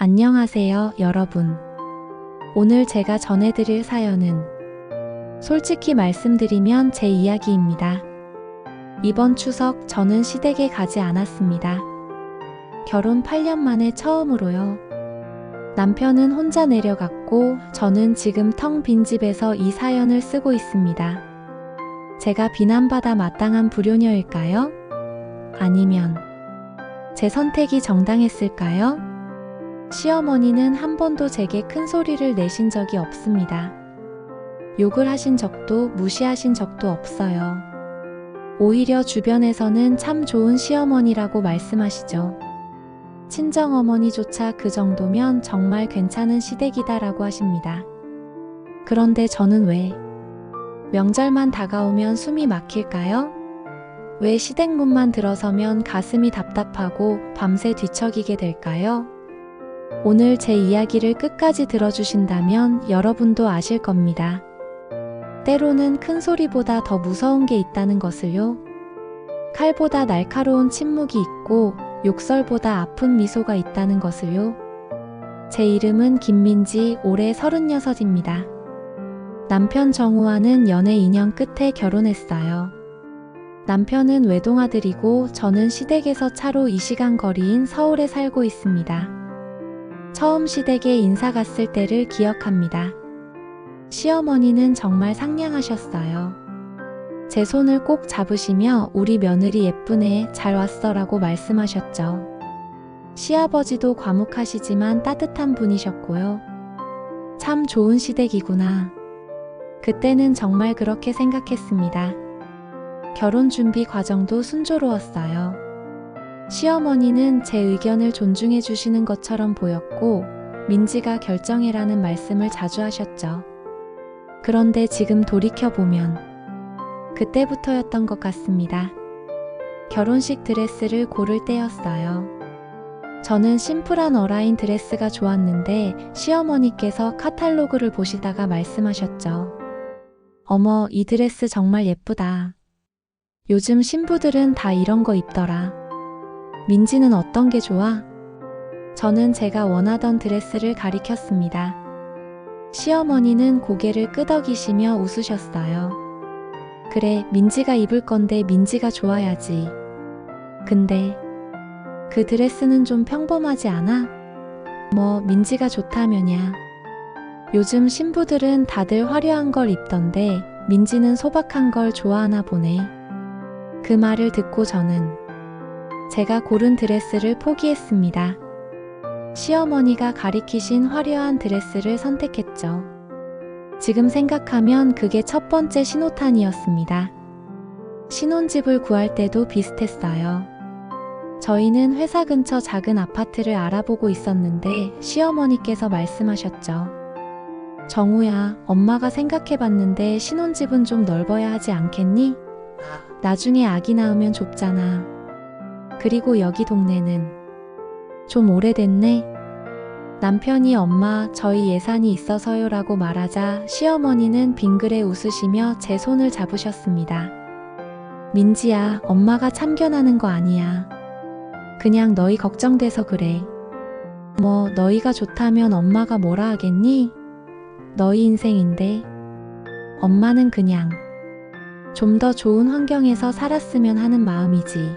안녕하세요, 여러분. 오늘 제가 전해드릴 사연은 솔직히 말씀드리면 제 이야기입니다. 이번 추석 저는 시댁에 가지 않았습니다. 결혼 8년 만에 처음으로요. 남편은 혼자 내려갔고 저는 지금 텅 빈 집에서 이 사연을 쓰고 있습니다. 제가 비난받아 마땅한 불효녀일까요? 아니면 제 선택이 정당했을까요? 시어머니는 한 번도 제게 큰 소리를 내신 적이 없습니다. 욕을 하신 적도 무시하신 적도 없어요. 오히려 주변에서는 참 좋은 시어머니라고 말씀하시죠. 친정어머니조차 그 정도면 정말 괜찮은 시댁이다라고 하십니다. 그런데 저는 왜? 명절만 다가오면 숨이 막힐까요? 왜 시댁 문만 들어서면 가슴이 답답하고 밤새 뒤척이게 될까요? 오늘 제 이야기를 끝까지 들어주신다면 여러분도 아실 겁니다. 때로는 큰 소리보다 더 무서운 게 있다는 것을요. 칼보다 날카로운 침묵이 있고 욕설보다 아픈 미소가 있다는 것을요. 제 이름은 김민지, 올해 36입니다. 남편 정우와는 연애 2년 끝에 결혼했어요. 남편은 외동아들이고 저는 시댁에서 차로 2시간 거리인 서울에 살고 있습니다. 처음 시댁에 인사 갔을 때를 기억합니다. 시어머니는 정말 상냥하셨어요. 제 손을 꼭 잡으시며 우리 며느리 예쁘네, 잘 왔어 라고 말씀하셨죠. 시아버지도 과묵하시지만 따뜻한 분이셨고요. 참 좋은 시댁이구나. 그때는 정말 그렇게 생각했습니다. 결혼 준비 과정도 순조로웠어요. 시어머니는 제 의견을 존중해 주시는 것처럼 보였고 민지가 결정해라는 말씀을 자주 하셨죠. 그런데 지금 돌이켜보면 그때부터였던 것 같습니다. 결혼식 드레스를 고를 때였어요. 저는 심플한 어라인 드레스가 좋았는데 시어머니께서 카탈로그를 보시다가 말씀하셨죠. 어머, 이 드레스 정말 예쁘다. 요즘 신부들은 다 이런 거 입더라. 민지는 어떤 게 좋아? 저는 제가 원하던 드레스를 가리켰습니다. 시어머니는 고개를 끄덕이시며 웃으셨어요. 그래, 민지가 입을 건데 민지가 좋아야지. 근데 그 드레스는 좀 평범하지 않아? 뭐 민지가 좋다면야. 요즘 신부들은 다들 화려한 걸 입던데 민지는 소박한 걸 좋아하나 보네. 그 말을 듣고 저는 제가 고른 드레스를 포기했습니다. 시어머니가 가리키신 화려한 드레스를 선택했죠. 지금 생각하면 그게 첫 번째 신호탄이었습니다. 신혼집을 구할 때도 비슷했어요. 저희는 회사 근처 작은 아파트를 알아보고 있었는데 시어머니께서 말씀하셨죠. 정우야, 엄마가 생각해봤는데 신혼집은 좀 넓어야 하지 않겠니? 나중에 아기 낳으면 좁잖아. 그리고 여기 동네는 좀 오래됐네. 남편이 엄마, 저희 예산이 있어서요 라고 말하자 시어머니는 빙그레 웃으시며 제 손을 잡으셨습니다. 민지야, 엄마가 참견하는 거 아니야. 그냥 너희 걱정돼서 그래. 뭐 너희가 좋다면 엄마가 뭐라 하겠니? 너희 인생인데. 엄마는 그냥 좀 더 좋은 환경에서 살았으면 하는 마음이지.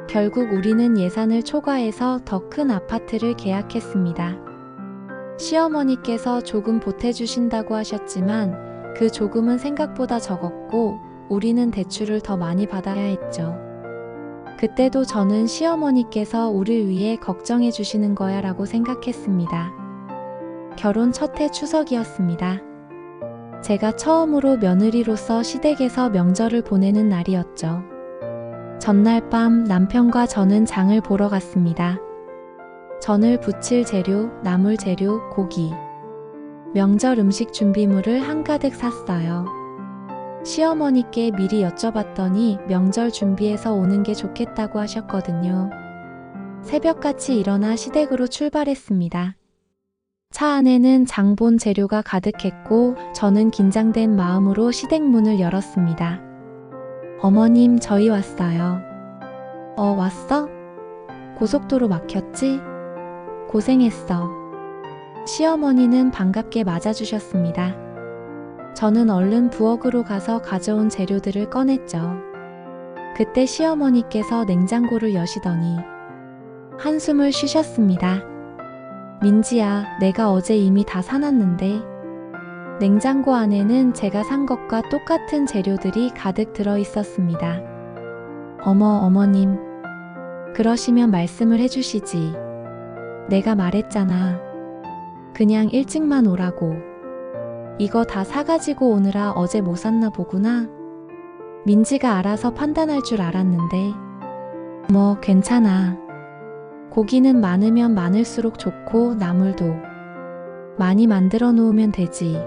결국 우리는 예산을 초과해서 더 큰 아파트를 계약했습니다. 시어머니께서 조금 보태주신다고 하셨지만 그 조금은 생각보다 적었고 우리는 대출을 더 많이 받아야 했죠. 그때도 저는 시어머니께서 우릴 위해 걱정해 주시는 거야 라고 생각했습니다. 결혼 첫 해 추석이었습니다. 제가 처음으로 며느리로서 시댁에서 명절을 보내는 날이었죠. 전날 밤 남편과 저는 장을 보러 갔습니다. 전을 부칠 재료, 나물 재료, 고기, 명절 음식 준비물을 한가득 샀어요. 시어머니께 미리 여쭤봤더니 명절 준비해서 오는 게 좋겠다고 하셨거든요. 새벽같이 일어나 시댁으로 출발했습니다. 차 안에는 장본 재료가 가득했고 저는 긴장된 마음으로 시댁 문을 열었습니다. 어머님, 저희 왔어요. 왔어? 고속도로 막혔지? 고생했어. 시어머니는 반갑게 맞아주셨습니다. 저는 얼른 부엌으로 가서 가져온 재료들을 꺼냈죠. 그때 시어머니께서 냉장고를 여시더니 한숨을 쉬셨습니다. 민지야, 내가 어제 이미 다 사놨는데. 냉장고 안에는 제가 산 것과 똑같은 재료들이 가득 들어 있었습니다. 어머님. 그러시면 말씀을 해주시지. 내가 말했잖아. 그냥 일찍만 오라고. 이거 다 사가지고 오느라 어제 못 샀나 보구나. 민지가 알아서 판단할 줄 알았는데. 뭐 괜찮아. 고기는 많으면 많을수록 좋고 나물도 많이 만들어 놓으면 되지.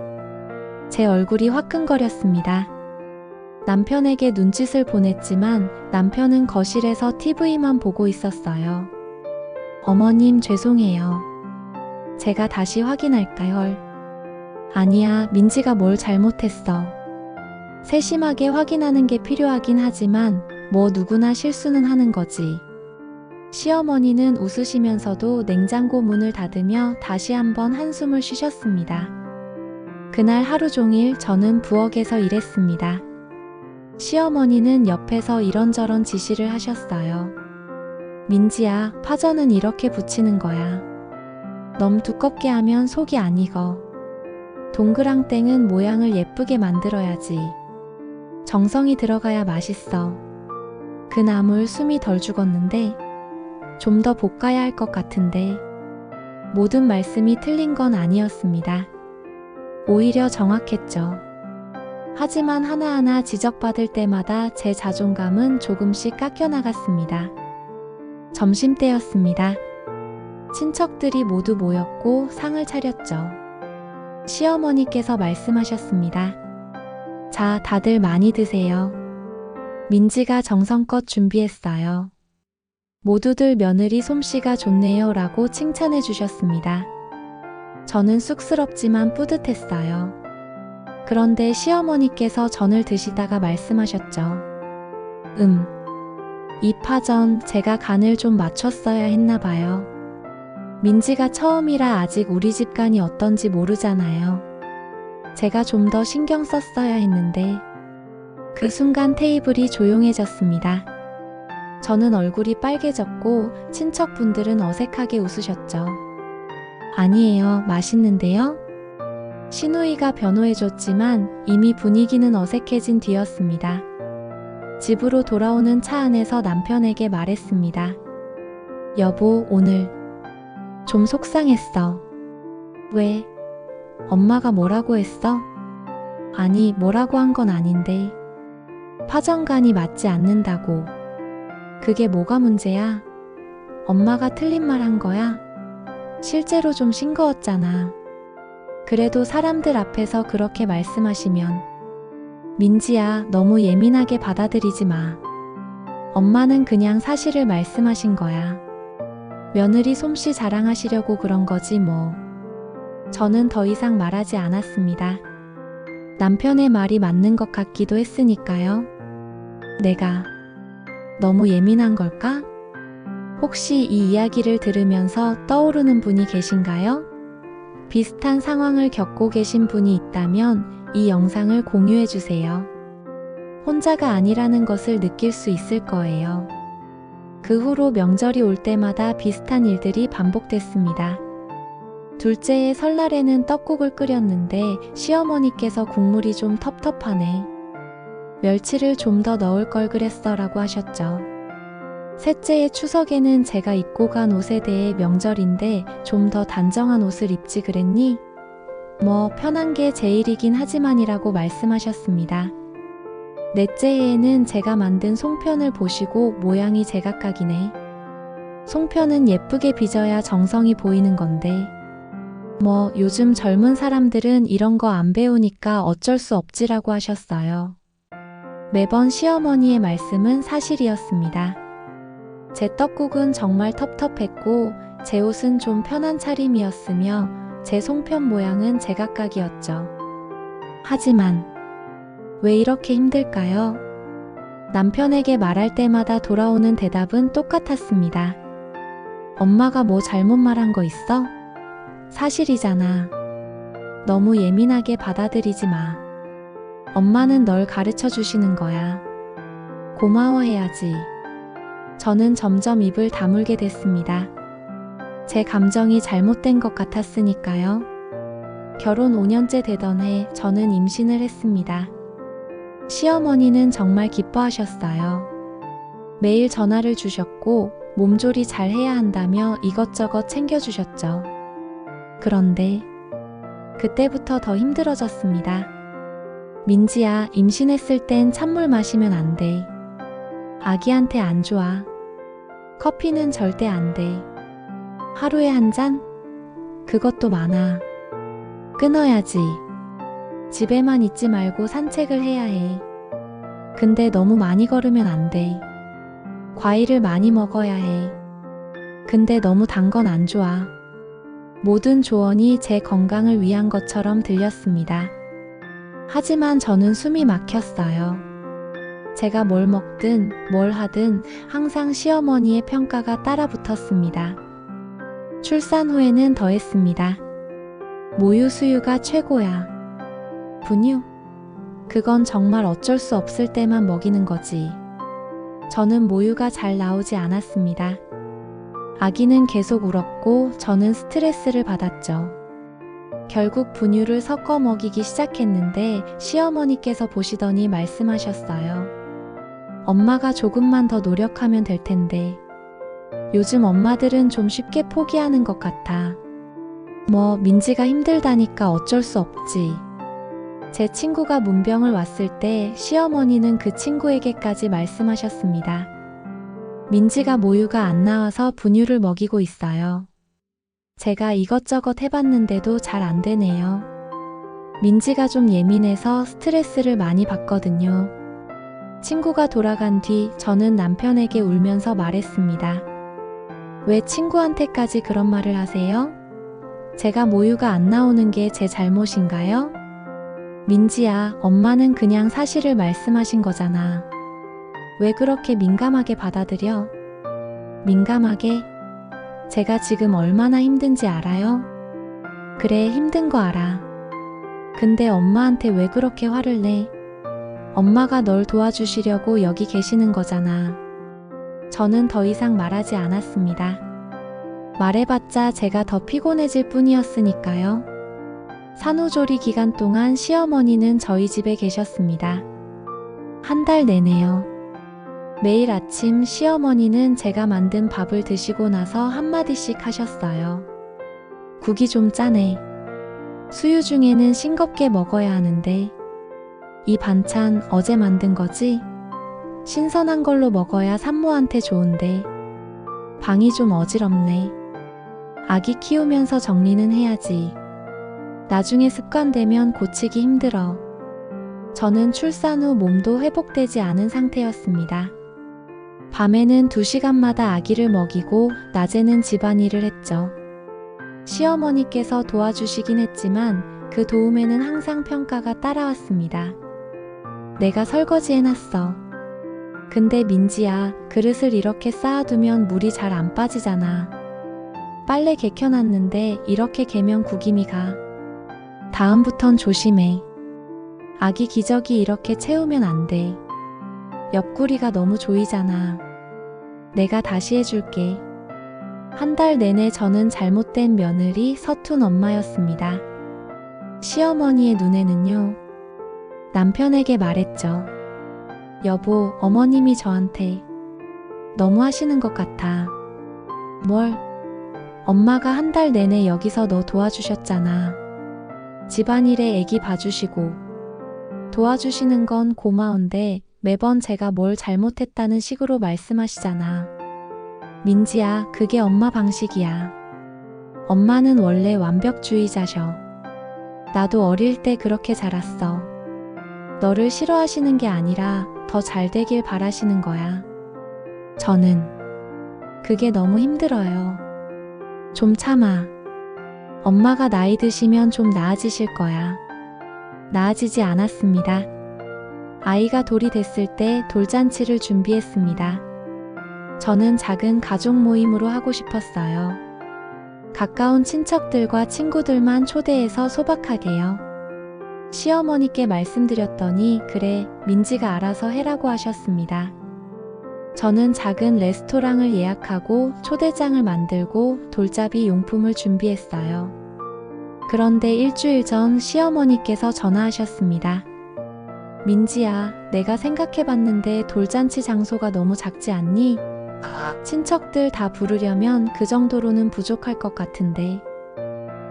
제 얼굴이 화끈거렸습니다. 남편에게 눈짓을 보냈지만 남편은 거실에서 TV만 보고 있었어요. 어머님 죄송해요. 제가 다시 확인할까요? 아니야, 민지가 뭘 잘못했어. 세심하게 확인하는 게 필요하긴 하지만 뭐 누구나 실수는 하는 거지. 시어머니는 웃으시면서도 냉장고 문을 닫으며 다시 한번 한숨을 쉬셨습니다. 그날 하루 종일 저는 부엌에서 일했습니다. 시어머니는 옆에서 이런저런 지시를 하셨어요. 민지야, 파전은 이렇게 부치는 거야. 너무 두껍게 하면 속이 안 익어. 동그랑땡은 모양을 예쁘게 만들어야지. 정성이 들어가야 맛있어. 그 나물 숨이 덜 죽었는데 좀 더 볶아야 할 것 같은데. 모든 말씀이 틀린 건 아니었습니다. 오히려 정확했죠. 하지만 하나하나 지적받을 때마다 제 자존감은 조금씩 깎여나갔습니다. 점심때였습니다. 친척들이 모두 모였고 상을 차렸죠. 시어머니께서 말씀하셨습니다. 자, 다들 많이 드세요. 민지가 정성껏 준비했어요. 모두들 며느리 솜씨가 좋네요 라고 칭찬해 주셨습니다. 저는 쑥스럽지만 뿌듯했어요. 그런데 시어머니께서 전을 드시다가 말씀하셨죠. 이 파전 제가 간을 좀 맞췄어야 했나 봐요. 민지가 처음이라 아직 우리 집 간이 어떤지 모르잖아요. 제가 좀 더 신경 썼어야 했는데. 그 순간 테이블이 조용해졌습니다. 저는 얼굴이 빨개졌고 친척분들은 어색하게 웃으셨죠. 아니에요, 맛있는데요? 시누이가 변호해줬지만 이미 분위기는 어색해진 뒤였습니다. 집으로 돌아오는 차 안에서 남편에게 말했습니다. 여보, 오늘 좀 속상했어. 왜? 엄마가 뭐라고 했어? 아니, 뭐라고 한 건 아닌데. 파전간이 맞지 않는다고. 그게 뭐가 문제야? 엄마가 틀린 말 한 거야? 실제로 좀 싱거웠잖아. 그래도 사람들 앞에서 그렇게 말씀하시면. 민지야, 너무 예민하게 받아들이지 마. 엄마는 그냥 사실을 말씀하신 거야. 며느리 솜씨 자랑하시려고 그런 거지 뭐. 저는 더 이상 말하지 않았습니다. 남편의 말이 맞는 것 같기도 했으니까요. 내가 너무 예민한 걸까? 혹시 이 이야기를 들으면서 떠오르는 분이 계신가요? 비슷한 상황을 겪고 계신 분이 있다면 이 영상을 공유해 주세요. 혼자가 아니라는 것을 느낄 수 있을 거예요. 그 후로 명절이 올 때마다 비슷한 일들이 반복됐습니다. 둘째의 설날에는 떡국을 끓였는데 시어머니께서 국물이 좀 텁텁하네. 멸치를 좀 더 넣을 걸 그랬어 라고 하셨죠. 셋째의 추석에는 제가 입고 간 옷에 대해 명절인데 좀 더 단정한 옷을 입지 그랬니? 뭐 편한 게 제일이긴 하지만이라고 말씀하셨습니다. 넷째에는 제가 만든 송편을 보시고 모양이 제각각이네. 송편은 예쁘게 빚어야 정성이 보이는 건데. 뭐 요즘 젊은 사람들은 이런 거 안 배우니까 어쩔 수 없지라고 하셨어요. 매번 시어머니의 말씀은 사실이었습니다. 제 떡국은 정말 텁텁했고 제 옷은 좀 편한 차림이었으며 제 송편 모양은 제각각이었죠. 하지만 왜 이렇게 힘들까요? 남편에게 말할 때마다 돌아오는 대답은 똑같았습니다. 엄마가 뭐 잘못 말한 거 있어? 사실이잖아. 너무 예민하게 받아들이지 마. 엄마는 널 가르쳐 주시는 거야. 고마워해야지. 저는 점점 입을 다물게 됐습니다. 제 감정이 잘못된 것 같았으니까요. 결혼 5년째 되던 해 저는 임신을 했습니다. 시어머니는 정말 기뻐하셨어요. 매일 전화를 주셨고 몸조리 잘 해야 한다며 이것저것 챙겨주셨죠. 그런데 그때부터 더 힘들어졌습니다. 민지야, 임신했을 땐 찬물 마시면 안 돼. 아기한테 안 좋아. 커피는 절대 안 돼. 하루에 한 잔? 그것도 많아. 끊어야지. 집에만 있지 말고 산책을 해야 해. 근데 너무 많이 걸으면 안 돼. 과일을 많이 먹어야 해. 근데 너무 단 건 안 좋아. 모든 조언이 제 건강을 위한 것처럼 들렸습니다. 하지만 저는 숨이 막혔어요. 제가 뭘 먹든 뭘 하든 항상 시어머니의 평가가 따라 붙었습니다. 출산 후에는 더했습니다. 모유 수유가 최고야. 분유? 그건 정말 어쩔 수 없을 때만 먹이는 거지. 저는 모유가 잘 나오지 않았습니다. 아기는 계속 울었고 저는 스트레스를 받았죠. 결국 분유를 섞어 먹이기 시작했는데 시어머니께서 보시더니 말씀하셨어요. 엄마가 조금만 더 노력하면 될 텐데. 요즘 엄마들은 좀 쉽게 포기하는 것 같아. 뭐 민지가 힘들다니까 어쩔 수 없지. 제 친구가 문병을 왔을 때 시어머니는 그 친구에게까지 말씀하셨습니다. 민지가 모유가 안 나와서 분유를 먹이고 있어요. 제가 이것저것 해봤는데도 잘 안 되네요. 민지가 좀 예민해서 스트레스를 많이 받거든요. 친구가 돌아간 뒤 저는 남편에게 울면서 말했습니다. 왜 친구한테까지 그런 말을 하세요? 제가 모유가 안 나오는 게 제 잘못인가요? 민지야, 엄마는 그냥 사실을 말씀하신 거잖아. 왜 그렇게 민감하게 받아들여? 민감하게? 제가 지금 얼마나 힘든지 알아요? 그래, 힘든 거 알아. 근데 엄마한테 왜 그렇게 화를 내? 엄마가 널 도와주시려고 여기 계시는 거잖아. 저는 더 이상 말하지 않았습니다. 말해봤자 제가 더 피곤해질 뿐이었으니까요. 산후조리 기간 동안 시어머니는 저희 집에 계셨습니다. 한 달 내내요. 매일 아침 시어머니는 제가 만든 밥을 드시고 나서 한마디씩 하셨어요. 국이 좀 짜네. 수유 중에는 싱겁게 먹어야 하는데. 이 반찬 어제 만든 거지? 신선한 걸로 먹어야 산모한테 좋은데. 방이 좀 어지럽네. 아기 키우면서 정리는 해야지. 나중에 습관되면 고치기 힘들어. 저는 출산 후 몸도 회복되지 않은 상태였습니다. 밤에는 2시간마다 아기를 먹이고 낮에는 집안일을 했죠. 시어머니께서 도와주시긴 했지만 그 도움에는 항상 평가가 따라왔습니다. 내가 설거지 해놨어. 근데 민지야, 그릇을 이렇게 쌓아두면 물이 잘 안 빠지잖아. 빨래 개켜놨는데 이렇게 개면 구김이 가. 다음부턴 조심해. 아기 기저귀 이렇게 채우면 안 돼. 옆구리가 너무 조이잖아. 내가 다시 해줄게. 한 달 내내 저는 잘못된 며느리, 서툰 엄마였습니다. 시어머니의 눈에는요. 남편에게 말했죠. 여보, 어머님이 저한테 너무 하시는 것 같아. 뭘? 엄마가 한 달 내내 여기서 너 도와주셨잖아. 집안일에 애기 봐주시고 도와주시는 건 고마운데 매번 제가 뭘 잘못했다는 식으로 말씀하시잖아. 민지야, 그게 엄마 방식이야. 엄마는 원래 완벽주의자셔. 나도 어릴 때 그렇게 자랐어. 너를 싫어하시는 게 아니라 더 잘 되길 바라시는 거야. 저는 그게 너무 힘들어요. 좀 참아. 엄마가 나이 드시면 좀 나아지실 거야. 나아지지 않았습니다. 아이가 돌이 됐을 때 돌잔치를 준비했습니다. 저는 작은 가족 모임으로 하고 싶었어요. 가까운 친척들과 친구들만 초대해서 소박하게요. 시어머니께 말씀드렸더니 그래, 민지가 알아서 해라고 하셨습니다. 저는 작은 레스토랑을 예약하고 초대장을 만들고 돌잡이 용품을 준비했어요. 그런데 일주일 전 시어머니께서 전화하셨습니다. 민지야, 내가 생각해봤는데 돌잔치 장소가 너무 작지 않니? 친척들 다 부르려면 그 정도로는 부족할 것 같은데.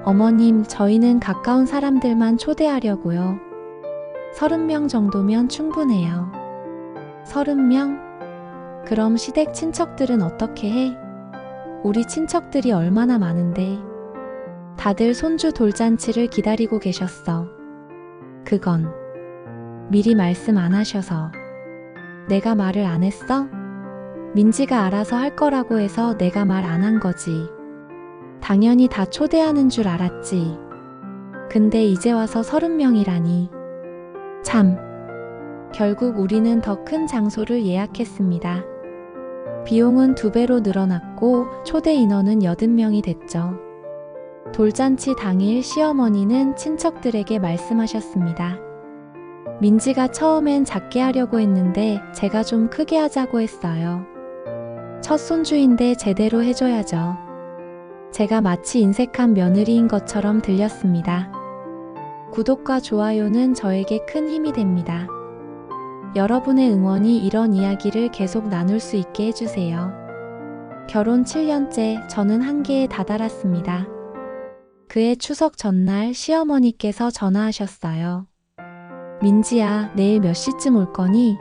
어머님, 저희는 가까운 사람들만 초대하려고요. 30명 정도면 충분해요. 30명? 그럼 시댁 친척들은 어떻게 해? 우리 친척들이 얼마나 많은데. 다들 손주 돌잔치를 기다리고 계셨어. 그건 미리 말씀 안 하셔서. 내가 말을 안 했어? 민지가 알아서 할 거라고 해서 내가 말 안 한 거지. 당연히 다 초대하는 줄 알았지. 근데 이제 와서 30명이라니. 참. 결국 우리는 더 큰 장소를 예약했습니다. 비용은 2배로 늘어났고 초대 인원은 80명이 됐죠. 돌잔치 당일 시어머니는 친척들에게 말씀하셨습니다. 민지가 처음엔 작게 하려고 했는데 제가 좀 크게 하자고 했어요. 첫 손주인데 제대로 해줘야죠. 제가 마치 인색한 며느리인 것처럼 들렸습니다. 구독과 좋아요는 저에게 큰 힘이 됩니다. 여러분의 응원이 이런 이야기를 계속 나눌 수 있게 해주세요. 결혼 7년째 저는 한계에 다다랐습니다. 그해 추석 전날 시어머니께서 전화하셨어요. 민지야, 내일 몇 시쯤 올 거니?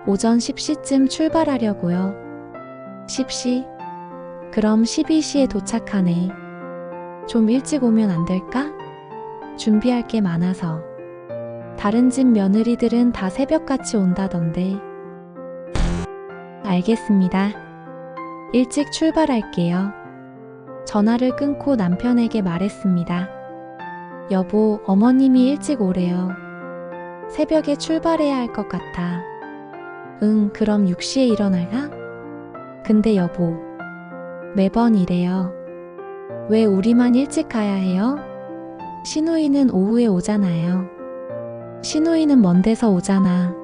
오전 10시쯤 출발하려고요. 10시? 그럼 12시에 도착하네. 좀 일찍 오면 안 될까? 준비할 게 많아서. 다른 집 며느리들은 다 새벽같이 온다던데. 알겠습니다. 일찍 출발할게요. 전화를 끊고 남편에게 말했습니다. 여보, 어머님이 일찍 오래요. 새벽에 출발해야 할 것 같아. 응, 그럼 6시에 일어나라? 근데 여보, 매번 이래요. 왜 우리만 일찍 가야 해요? 시누이는 오후에 오잖아요. 시누이는 먼 데서 오잖아.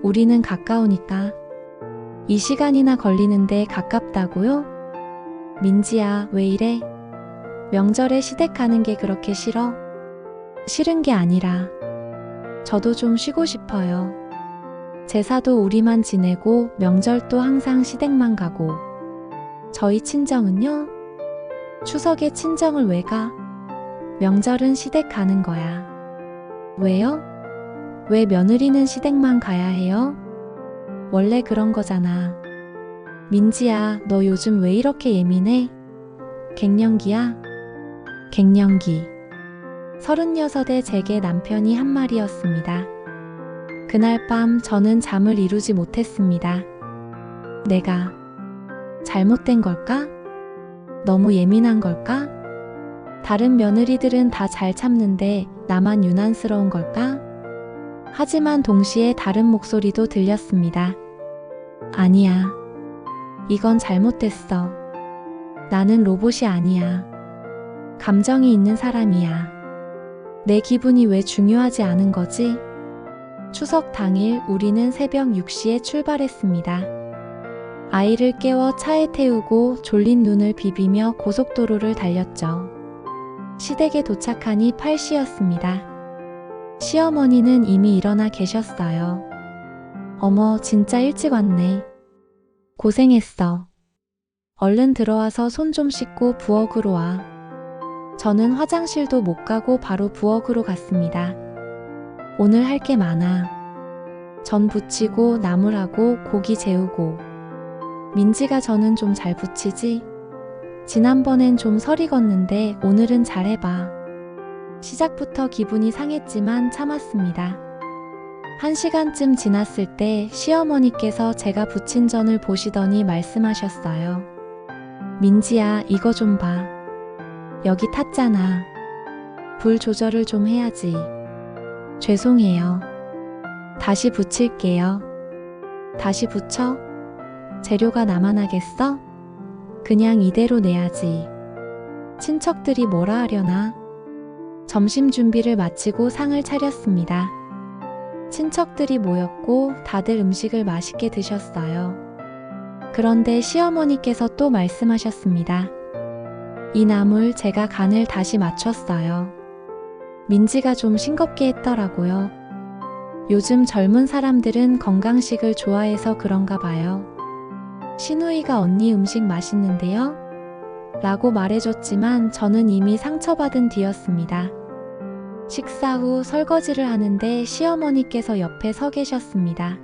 우리는 가까우니까. 이 시간이나 걸리는데 가깝다고요? 민지야, 왜 이래? 명절에 시댁 가는 게 그렇게 싫어? 싫은 게 아니라 저도 좀 쉬고 싶어요. 제사도 우리만 지내고 명절도 항상 시댁만 가고. 저희 친정은요? 추석에 친정을 왜 가? 명절은 시댁 가는 거야. 왜요? 왜 며느리는 시댁만 가야 해요? 원래 그런 거잖아. 민지야, 너 요즘 왜 이렇게 예민해? 갱년기야? 갱년기. 36의 제게 남편이 한 말이었습니다. 그날 밤 저는 잠을 이루지 못했습니다. 내가 잘못된 걸까? 너무 예민한 걸까? 다른 며느리들은 다 잘 참는데 나만 유난스러운 걸까? 하지만 동시에 다른 목소리도 들렸습니다. 아니야. 이건 잘못됐어. 나는 로봇이 아니야. 감정이 있는 사람이야. 내 기분이 왜 중요하지 않은 거지? 추석 당일 우리는 새벽 6시에 출발했습니다. 아이를 깨워 차에 태우고 졸린 눈을 비비며 고속도로를 달렸죠. 시댁에 도착하니 8시였습니다. 시어머니는 이미 일어나 계셨어요. 어머, 진짜 일찍 왔네. 고생했어. 얼른 들어와서 손 좀 씻고 부엌으로 와. 저는 화장실도 못 가고 바로 부엌으로 갔습니다. 오늘 할 게 많아. 전 부치고 나물하고 고기 재우고. 민지가 저는 좀 잘 부치지? 지난번엔 좀 설익었는데 오늘은 잘해봐. 시작부터 기분이 상했지만 참았습니다. 1시간쯤 지났을 때 시어머니께서 제가 부친 전을 보시더니 말씀하셨어요. 민지야, 이거 좀 봐. 여기 탔잖아. 불 조절을 좀 해야지. 죄송해요. 다시 부칠게요. 다시 부쳐? 재료가 나만 하겠어? 그냥 이대로 내야지. 친척들이 뭐라 하려나? 점심 준비를 마치고 상을 차렸습니다. 친척들이 모였고 다들 음식을 맛있게 드셨어요. 그런데 시어머니께서 또 말씀하셨습니다. 이 나물 제가 간을 다시 맞췄어요. 민지가 좀 싱겁게 했더라고요. 요즘 젊은 사람들은 건강식을 좋아해서 그런가 봐요. 신우이가 언니 음식 맛있는데요? 라고 말해줬지만 저는 이미 상처받은 뒤였습니다. 식사 후 설거지를 하는데 시어머니께서 옆에 서 계셨습니다.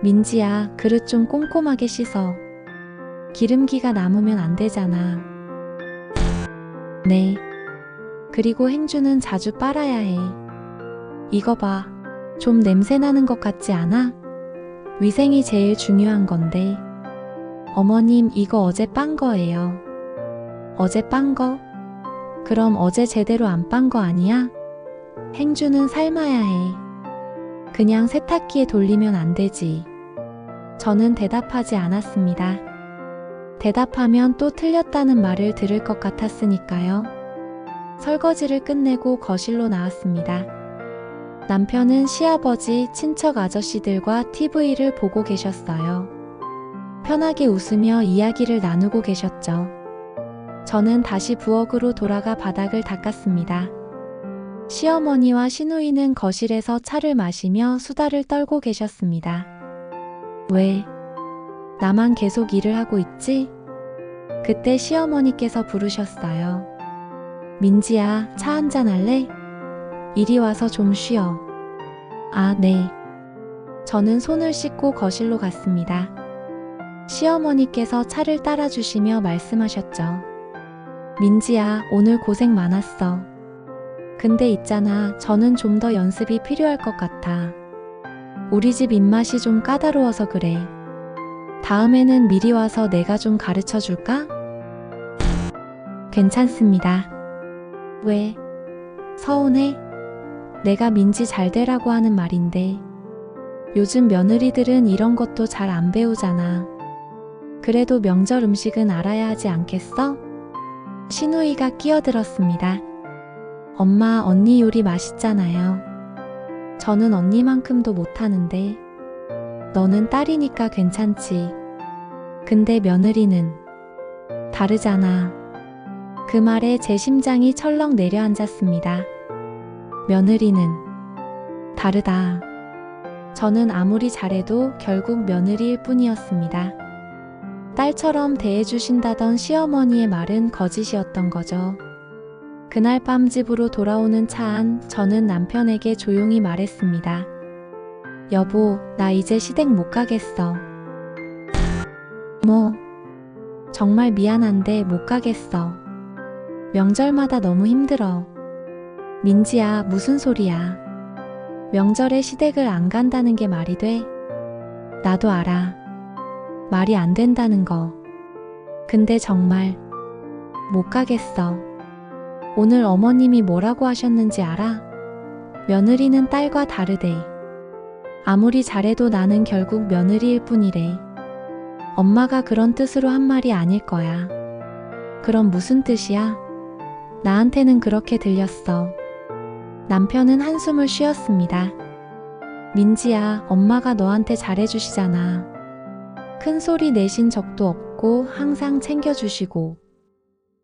민지야, 그릇 좀 꼼꼼하게 씻어. 기름기가 남으면 안 되잖아. 네. 그리고 행주는 자주 빨아야 해. 이거 봐. 좀 냄새 나는 것 같지 않아? 위생이 제일 중요한 건데. 어머님, 이거 어제 빤 거예요. 어제 빤 거? 그럼 어제 제대로 안 빤 거 아니야? 행주는 삶아야 해. 그냥 세탁기에 돌리면 안 되지. 저는 대답하지 않았습니다. 대답하면 또 틀렸다는 말을 들을 것 같았으니까요. 설거지를 끝내고 거실로 나왔습니다. 남편은 시아버지, 친척 아저씨들과 TV를 보고 계셨어요. 편하게 웃으며 이야기를 나누고 계셨죠. 저는 다시 부엌으로 돌아가 바닥을 닦았습니다. 시어머니와 시누이는 거실에서 차를 마시며 수다를 떨고 계셨습니다. 왜? 나만 계속 일을 하고 있지? 그때 시어머니께서 부르셨어요. 민지야, 차 한잔 할래? 이리 와서 좀 쉬어. 아, 네. 저는 손을 씻고 거실로 갔습니다. 시어머니께서 차를 따라주시며 말씀하셨죠. 민지야, 오늘 고생 많았어. 근데 있잖아, 저는 좀 더 연습이 필요할 것 같아. 우리 집 입맛이 좀 까다로워서 그래. 다음에는 미리 와서 내가 좀 가르쳐 줄까? 괜찮습니다. 왜? 서운해? 내가 민지 잘 되라고 하는 말인데. 요즘 며느리들은 이런 것도 잘 안 배우잖아. 그래도 명절 음식은 알아야 하지 않겠어? 시누이가 끼어들었습니다. 엄마, 언니 요리 맛있잖아요. 저는 언니만큼도 못하는데. 너는 딸이니까 괜찮지. 근데 며느리는 다르잖아. 그 말에 제 심장이 철렁 내려앉았습니다. 며느리는 다르다. 저는 아무리 잘해도 결국 며느리일 뿐이었습니다. 딸처럼 대해주신다던 시어머니의 말은 거짓이었던 거죠. 그날 밤 집으로 돌아오는 차 안 저는 남편에게 조용히 말했습니다. 여보, 나 이제 시댁 못 가겠어. 뭐? 정말 미안한데 못 가겠어. 명절마다 너무 힘들어. 민지야, 무슨 소리야. 명절에 시댁을 안 간다는 게 말이 돼? 나도 알아. 말이 안 된다는 거. 근데 정말 못 가겠어. 오늘 어머님이 뭐라고 하셨는지 알아? 며느리는 딸과 다르대. 아무리 잘해도 나는 결국 며느리일 뿐이래. 엄마가 그런 뜻으로 한 말이 아닐 거야. 그럼 무슨 뜻이야? 나한테는 그렇게 들렸어. 남편은 한숨을 쉬었습니다. 민지야, 엄마가 너한테 잘해주시잖아. 큰 소리 내신 적도 없고 항상 챙겨주시고.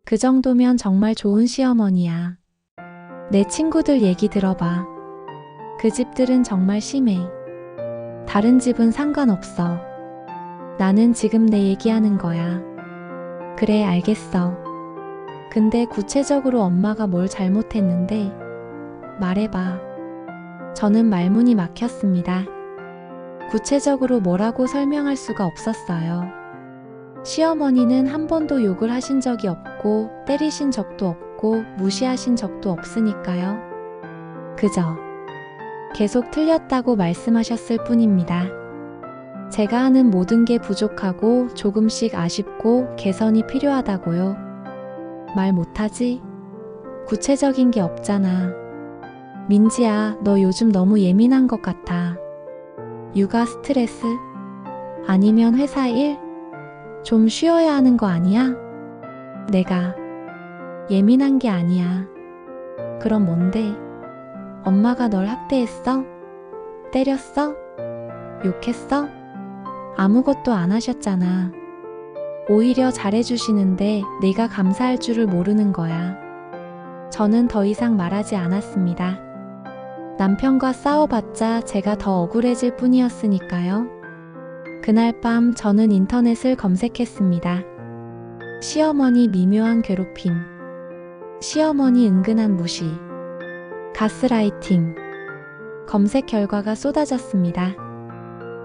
그 정도면 정말 좋은 시어머니야. 내 친구들 얘기 들어봐. 그 집들은 정말 심해. 다른 집은 상관없어. 나는 지금 내 얘기하는 거야. 그래, 알겠어. 근데 구체적으로 엄마가 뭘 잘못했는데? 말해봐. 저는 말문이 막혔습니다. 구체적으로 뭐라고 설명할 수가 없었어요. 시어머니는 한 번도 욕을 하신 적이 없고 때리신 적도 없고 무시하신 적도 없으니까요. 그저 계속 틀렸다고 말씀하셨을 뿐입니다. 제가 하는 모든 게 부족하고 조금씩 아쉽고 개선이 필요하다고요. 말 못하지? 구체적인 게 없잖아. 민지야, 너 요즘 너무 예민한 것 같아. 육아 스트레스? 아니면 회사 일? 좀 쉬어야 하는 거 아니야? 내가 예민한 게 아니야. 그럼 뭔데? 엄마가 널 학대했어? 때렸어? 욕했어? 아무것도 안 하셨잖아. 오히려 잘해주시는데 내가 감사할 줄을 모르는 거야. 저는 더 이상 말하지 않았습니다. 남편과 싸워봤자 제가 더 억울해질 뿐이었으니까요. 그날 밤 저는 인터넷을 검색했습니다. 시어머니 미묘한 괴롭힘, 시어머니 은근한 무시, 가스라이팅. 검색 결과가 쏟아졌습니다.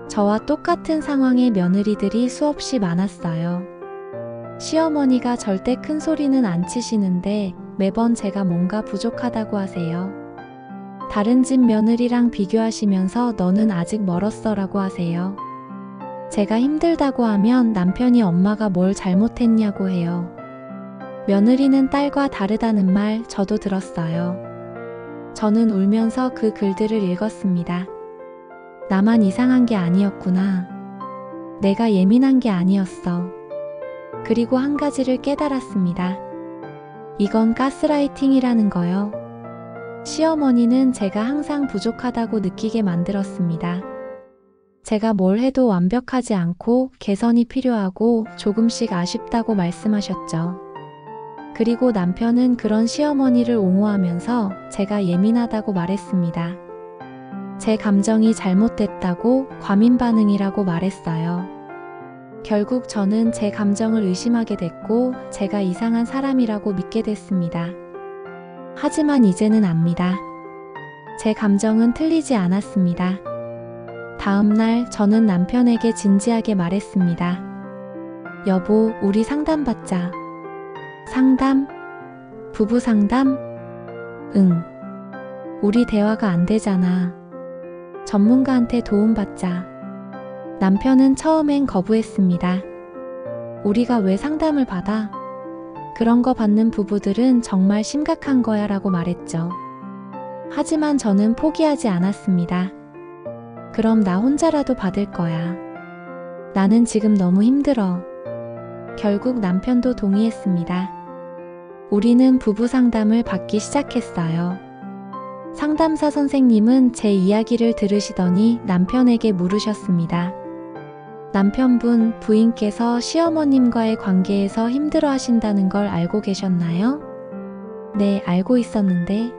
저와 똑같은 상황의 며느리들이 수없이 많았어요. 시어머니가 절대 큰 소리는 안 치시는데 매번 제가 뭔가 부족하다고 하세요. 다른 집 며느리랑 비교하시면서 너는 아직 멀었어 라고 하세요. 제가 힘들다고 하면 남편이 엄마가 뭘 잘못했냐고 해요. 며느리는 딸과 다르다는 말 저도 들었어요. 저는 울면서 그 글들을 읽었습니다. 나만 이상한 게 아니었구나. 내가 예민한 게 아니었어. 그리고 한 가지를 깨달았습니다. 이건 가스라이팅이라는 거요. 시어머니는 제가 항상 부족하다고 느끼게 만들었습니다. 제가 뭘 해도 완벽하지 않고 개선이 필요하고 조금씩 아쉽다고 말씀하셨죠. 그리고 남편은 그런 시어머니를 옹호하면서 제가 예민하다고 말했습니다. 제 감정이 잘못됐다고 과민 반응이라고 말했어요. 결국 저는 제 감정을 의심하게 됐고 제가 이상한 사람이라고 믿게 됐습니다. 하지만 이제는 압니다. 제 감정은 틀리지 않았습니다. 다음 날 저는 남편에게 진지하게 말했습니다. 여보, 우리 상담받자. 상담? 부부 상담? 응. 우리 대화가 안 되잖아. 전문가한테 도움받자. 남편은 처음엔 거부했습니다. 우리가 왜 상담을 받아? 그런 거 받는 부부들은 정말 심각한 거야 라고 말했죠. 하지만 저는 포기하지 않았습니다. 그럼 나 혼자라도 받을 거야. 나는 지금 너무 힘들어. 결국 남편도 동의했습니다. 우리는 부부 상담을 받기 시작했어요. 상담사 선생님은 제 이야기를 들으시더니 남편에게 물으셨습니다. 남편분, 부인께서 시어머님과의 관계에서 힘들어 하신다는 걸 알고 계셨나요? 네, 알고 있었는데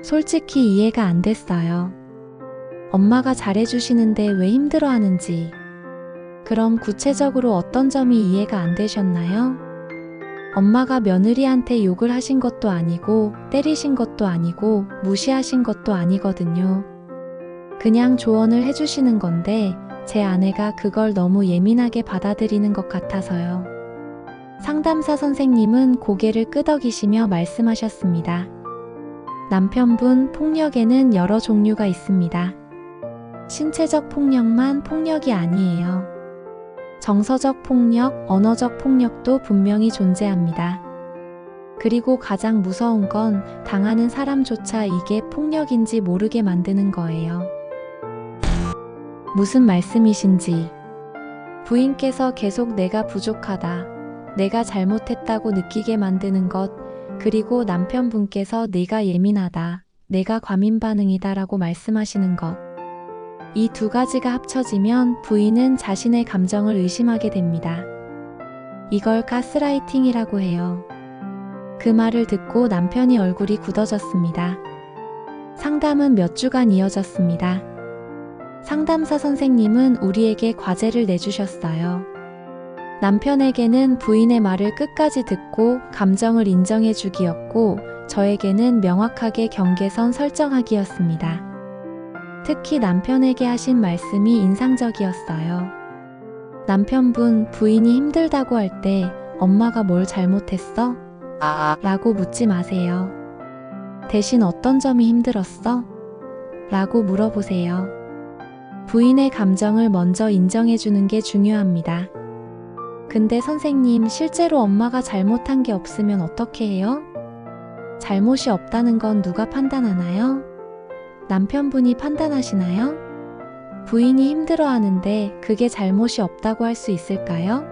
솔직히 이해가 안 됐어요. 엄마가 잘해주시는데 왜 힘들어 하는지. 그럼 구체적으로 어떤 점이 이해가 안 되셨나요? 엄마가 며느리한테 욕을 하신 것도 아니고 때리신 것도 아니고 무시하신 것도 아니거든요. 그냥 조언을 해주시는 건데 제 아내가 그걸 너무 예민하게 받아들이는 것 같아서요. 상담사 선생님은 고개를 끄덕이시며 말씀하셨습니다. 남편분, 폭력에는 여러 종류가 있습니다. 신체적 폭력만 폭력이 아니에요. 정서적 폭력, 언어적 폭력도 분명히 존재합니다. 그리고 가장 무서운 건 당하는 사람조차 이게 폭력인지 모르게 만드는 거예요. 무슨 말씀이신지. 부인께서 계속 내가 부족하다, 내가 잘못했다고 느끼게 만드는 것, 그리고 남편분께서 내가 예민하다, 내가 과민 반응이다 라고 말씀하시는 것. 이 두 가지가 합쳐지면 부인은 자신의 감정을 의심하게 됩니다. 이걸 가스라이팅이라고 해요. 그 말을 듣고 남편이 얼굴이 굳어졌습니다. 상담은 몇 주간 이어졌습니다. 상담사 선생님은 우리에게 과제를 내주셨어요. 남편에게는 부인의 말을 끝까지 듣고 감정을 인정해주기였고, 저에게는 명확하게 경계선 설정하기였습니다. 특히 남편에게 하신 말씀이 인상적이었어요. 남편분, 부인이 힘들다고 할 때 엄마가 뭘 잘못했어? 라고 묻지 마세요. 대신 어떤 점이 힘들었어? 라고 물어보세요. 부인의 감정을 먼저 인정해주는 게 중요합니다. 근데 선생님, 실제로 엄마가 잘못한 게 없으면 어떻게 해요? 잘못이 없다는 건 누가 판단하나요? 남편분이 판단하시나요? 부인이 힘들어하는데 그게 잘못이 없다고 할 수 있을까요?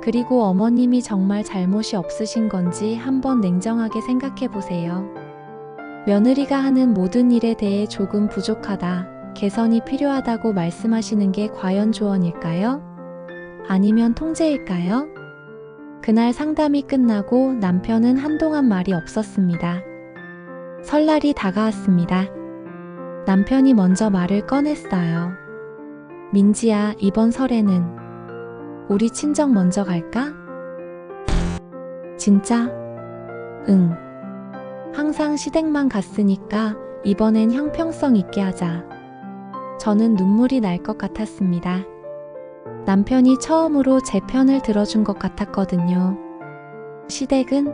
그리고 어머님이 정말 잘못이 없으신 건지 한번 냉정하게 생각해 보세요. 며느리가 하는 모든 일에 대해 조금 부족하다, 개선이 필요하다고 말씀하시는 게 과연 조언일까요? 아니면 통제일까요? 그날 상담이 끝나고 남편은 한동안 말이 없었습니다. 설날이 다가왔습니다. 남편이 먼저 말을 꺼냈어요. 민지야, 이번 설에는 우리 친정 먼저 갈까? 진짜? 응. 항상 시댁만 갔으니까 이번엔 형평성 있게 하자. 저는 눈물이 날 것 같았습니다. 남편이 처음으로 제 편을 들어준 것 같았거든요. 시댁은?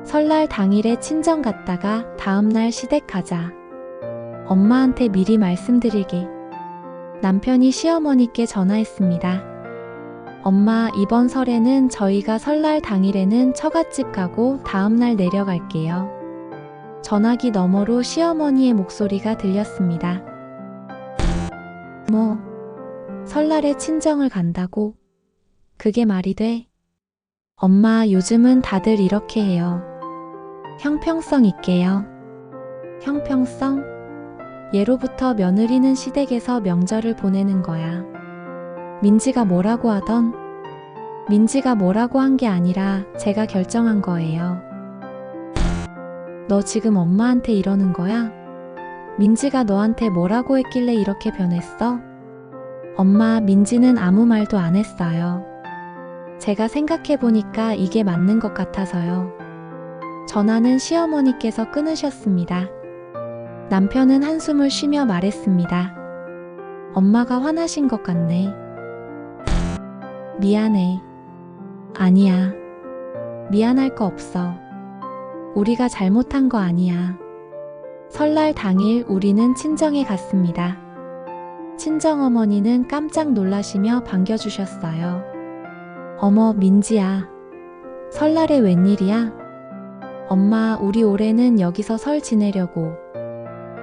설날 당일에 친정 갔다가 다음날 시댁 가자. 엄마한테 미리 말씀드리게. 남편이 시어머니께 전화했습니다. 엄마, 이번 설에는 저희가 설날 당일에는 처갓집 가고 다음날 내려갈게요. 전화기 너머로 시어머니의 목소리가 들렸습니다. 뭐, 설날에 친정을 간다고? 그게 말이 돼? 엄마, 요즘은 다들 이렇게 해요. 형평성 있게요. 형평성? 예로부터 며느리는 시댁에서 명절을 보내는 거야. 민지가 뭐라고 하던? 민지가 뭐라고 한 게 아니라 제가 결정한 거예요. 너 지금 엄마한테 이러는 거야? 민지가 너한테 뭐라고 했길래 이렇게 변했어? 엄마, 민지는 아무 말도 안 했어요. 제가 생각해보니까 이게 맞는 것 같아서요. 전화는 시어머니께서 끊으셨습니다. 남편은 한숨을 쉬며 말했습니다. 엄마가 화나신 것 같네. 미안해. 아니야. 미안할 거 없어. 우리가 잘못한 거 아니야. 설날 당일 우리는 친정에 갔습니다. 친정어머니는 깜짝 놀라시며 반겨주셨어요. 어머, 민지야. 설날에 웬일이야? 엄마, 우리 올해는 여기서 설 지내려고.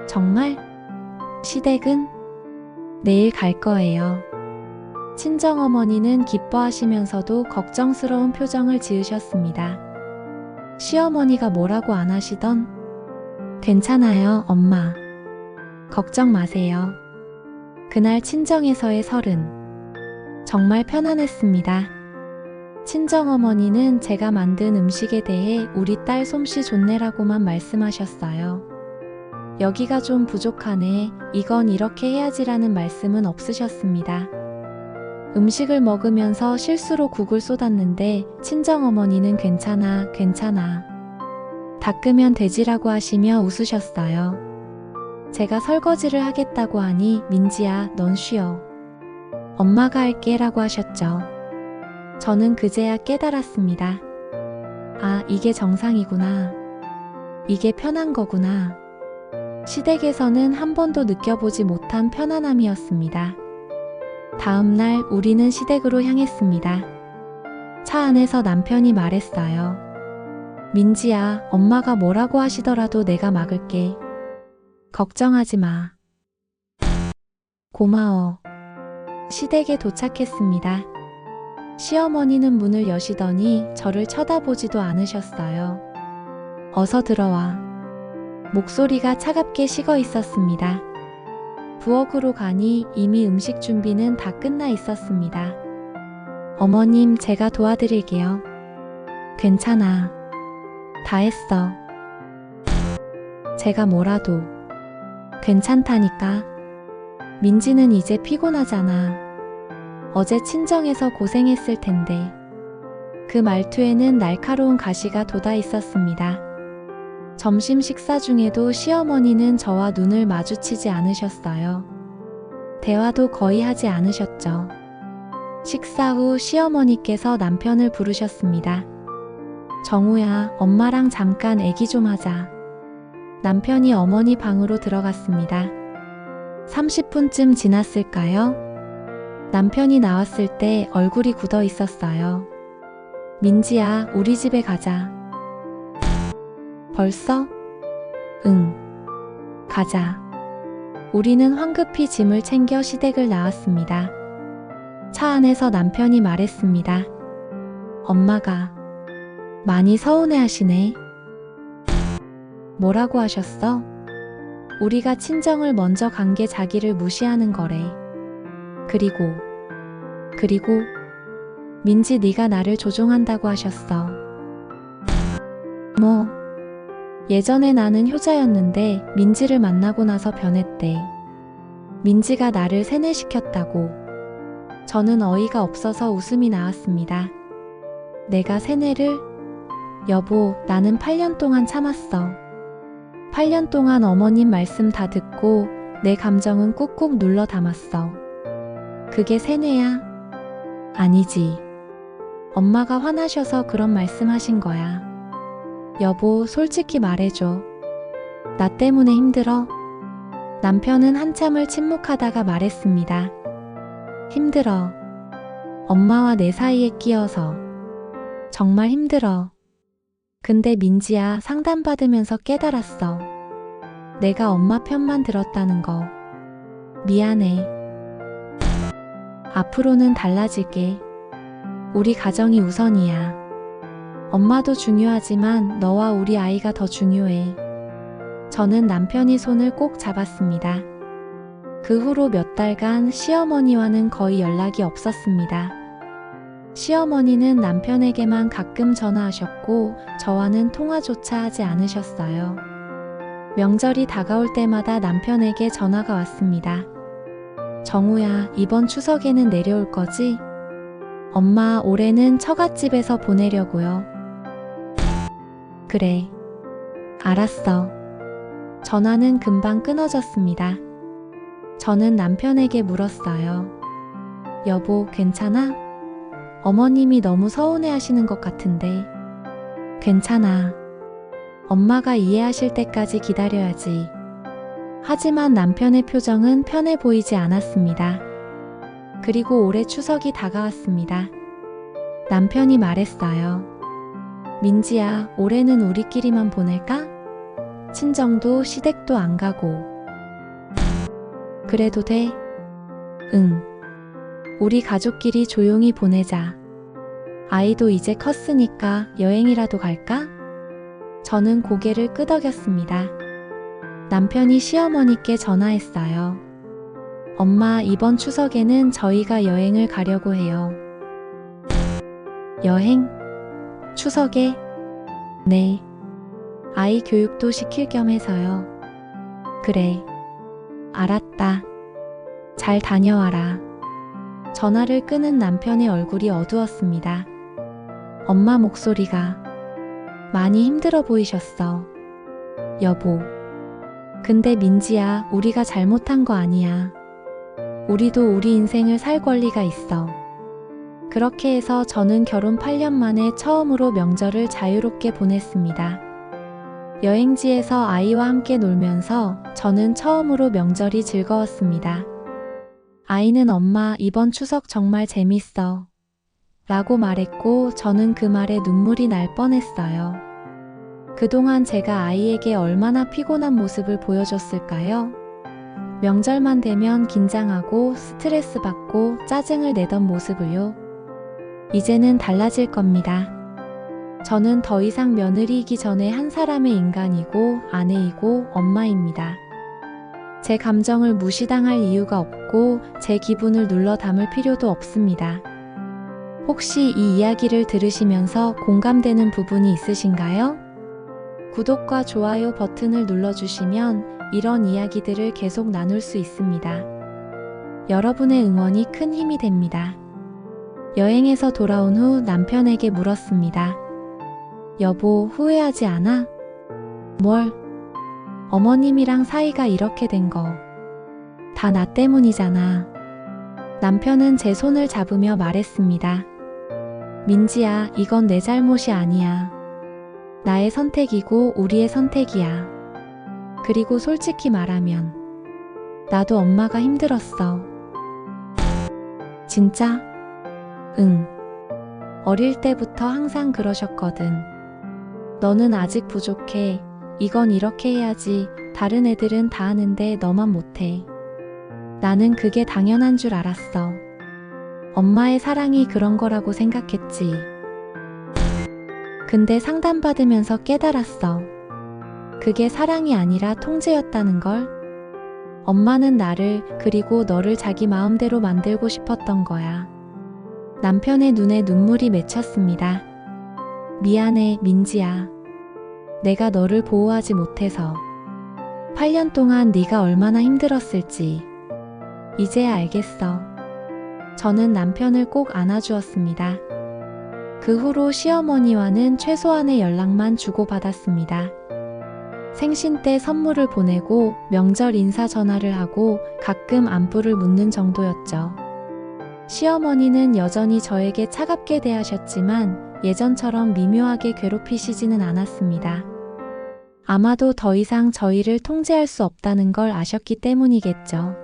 정말? 시댁은? 내일 갈 거예요. 친정어머니는 기뻐하시면서도 걱정스러운 표정을 지으셨습니다. 시어머니가 뭐라고 안 하시던? 괜찮아요, 엄마. 걱정 마세요. 그날 친정에서의 설은 정말 편안했습니다. 친정어머니는 제가 만든 음식에 대해 우리 딸 솜씨 좋네라고만 말씀하셨어요. 여기가 좀 부족하네, 이건 이렇게 해야지라는 말씀은 없으셨습니다. 음식을 먹으면서 실수로 국을 쏟았는데 친정어머니는 괜찮아, 괜찮아. 닦으면 되지라고 하시며 웃으셨어요. 제가 설거지를 하겠다고 하니 민지야, 넌 쉬어. 엄마가 할게 라고 하셨죠. 저는 그제야 깨달았습니다. 아, 이게 정상이구나. 이게 편한 거구나. 시댁에서는 한 번도 느껴보지 못한 편안함이었습니다. 다음 날 우리는 시댁으로 향했습니다. 차 안에서 남편이 말했어요. 민지야, 엄마가 뭐라고 하시더라도 내가 막을게. 걱정하지 마. 고마워. 시댁에 도착했습니다. 시어머니는 문을 여시더니 저를 쳐다보지도 않으셨어요. 어서 들어와. 목소리가 차갑게 식어 있었습니다. 부엌으로 가니 이미 음식 준비는 다 끝나 있었습니다. 어머님, 제가 도와드릴게요. 괜찮아. 다 했어. 제가 뭐라도. 괜찮다니까. 민지는 이제 피곤하잖아. 어제 친정에서 고생했을 텐데. 그 말투에는 날카로운 가시가 돋아 있었습니다. 점심 식사 중에도 시어머니는 저와 눈을 마주치지 않으셨어요. 대화도 거의 하지 않으셨죠. 식사 후 시어머니께서 남편을 부르셨습니다. 정우야, 엄마랑 잠깐 얘기 좀 하자. 남편이 어머니 방으로 들어갔습니다. 30분쯤 지났을까요? 남편이 나왔을 때 얼굴이 굳어 있었어요. 민지야, 우리 집에 가자. 벌써? 응. 가자. 우리는 황급히 짐을 챙겨 시댁을 나왔습니다. 차 안에서 남편이 말했습니다. 엄마가 많이 서운해하시네. 뭐라고 하셨어? 우리가 친정을 먼저 간 게 자기를 무시하는 거래. 그리고 민지 네가 나를 조종한다고 하셨어. 뭐 예전에 나는 효자였는데 민지를 만나고 나서 변했대. 민지가 나를 세뇌시켰다고. 저는 어이가 없어서 웃음이 나왔습니다. 내가 세뇌를? 여보, 나는 8년 동안 참았어. 8년 동안 어머님 말씀 다 듣고 내 감정은 꾹꾹 눌러 담았어. 그게 세뇌야? 아니지. 엄마가 화나셔서 그런 말씀하신 거야. 여보, 솔직히 말해줘. 나 때문에 힘들어? 남편은 한참을 침묵하다가 말했습니다. 힘들어. 엄마와 내 사이에 끼어서. 정말 힘들어. 근데 민지야, 상담받으면서 깨달았어. 내가 엄마 편만 들었다는 거. 미안해. 앞으로는 달라질게. 우리 가정이 우선이야. 엄마도 중요하지만 너와 우리 아이가 더 중요해. 저는 남편이 손을 꼭 잡았습니다. 그 후로 몇 달간 시어머니와는 거의 연락이 없었습니다. 시어머니는 남편에게만 가끔 전화하셨고 저와는 통화조차 하지 않으셨어요. 명절이 다가올 때마다 남편에게 전화가 왔습니다. 정우야, 이번 추석에는 내려올 거지? 엄마, 올해는 처갓집에서 보내려고요. 그래. 알았어. 전화는 금방 끊어졌습니다. 저는 남편에게 물었어요. 여보, 괜찮아? 어머님이 너무 서운해하시는 것 같은데. 괜찮아. 엄마가 이해하실 때까지 기다려야지. 하지만 남편의 표정은 편해 보이지 않았습니다. 그리고 올해 추석이 다가왔습니다. 남편이 말했어요. 민지야, 올해는 우리끼리만 보낼까? 친정도 시댁도 안 가고. 그래도 돼? 응. 우리 가족끼리 조용히 보내자. 아이도 이제 컸으니까 여행이라도 갈까? 저는 고개를 끄덕였습니다. 남편이 시어머니께 전화했어요. 엄마, 이번 추석에는 저희가 여행을 가려고 해요. 여행? 추석에? 네. 아이 교육도 시킬 겸 해서요. 그래. 알았다. 잘 다녀와라. 전화를 끄는 남편의 얼굴이 어두웠습니다. 엄마 목소리가 많이 힘들어 보이셨어. 여보. 근데 민지야, 우리가 잘못한 거 아니야. 우리도 우리 인생을 살 권리가 있어. 그렇게 해서 저는 결혼 8년 만에 처음으로 명절을 자유롭게 보냈습니다. 여행지에서 아이와 함께 놀면서 저는 처음으로 명절이 즐거웠습니다. 아이는 엄마, 이번 추석 정말 재밌어. 라고 말했고 저는 그 말에 눈물이 날 뻔했어요. 그동안 제가 아이에게 얼마나 피곤한 모습을 보여줬을까요? 명절만 되면 긴장하고 스트레스 받고 짜증을 내던 모습을요. 이제는 달라질 겁니다. 저는 더 이상 며느리이기 전에 한 사람의 인간이고 아내이고 엄마입니다. 제 감정을 무시당할 이유가 없고 제 기분을 눌러 담을 필요도 없습니다. 혹시 이 이야기를 들으시면서 공감되는 부분이 있으신가요? 구독과 좋아요 버튼을 눌러주시면 이런 이야기들을 계속 나눌 수 있습니다. 여러분의 응원이 큰 힘이 됩니다. 여행에서 돌아온 후 남편에게 물었습니다. 여보, 후회하지 않아? 뭘? 어머님이랑 사이가 이렇게 된 거. 다 나 때문이잖아. 남편은 제 손을 잡으며 말했습니다. 민지야, 이건 내 잘못이 아니야. 나의 선택이고 우리의 선택이야. 그리고 솔직히 말하면 나도 엄마가 힘들었어. 진짜? 응. 어릴 때부터 항상 그러셨거든. 너는 아직 부족해. 이건 이렇게 해야지. 다른 애들은 다 하는데 너만 못해. 나는 그게 당연한 줄 알았어. 엄마의 사랑이 그런 거라고 생각했지. 근데 상담받으면서 깨달았어. 그게 사랑이 아니라 통제였다는 걸. 엄마는 나를, 그리고 너를 자기 마음대로 만들고 싶었던 거야. 남편의 눈에 눈물이 맺혔습니다. 미안해, 민지야. 내가 너를 보호하지 못해서. 8년 동안 네가 얼마나 힘들었을지 이제야 알겠어. 저는 남편을 꼭 안아주었습니다. 그 후로 시어머니와는 최소한의 연락만 주고받았습니다. 생신 때 선물을 보내고 명절 인사 전화를 하고 가끔 안부를 묻는 정도였죠. 시어머니는 여전히 저에게 차갑게 대하셨지만 예전처럼 미묘하게 괴롭히시지는 않았습니다. 아마도 더 이상 저희를 통제할 수 없다는 걸 아셨기 때문이겠죠.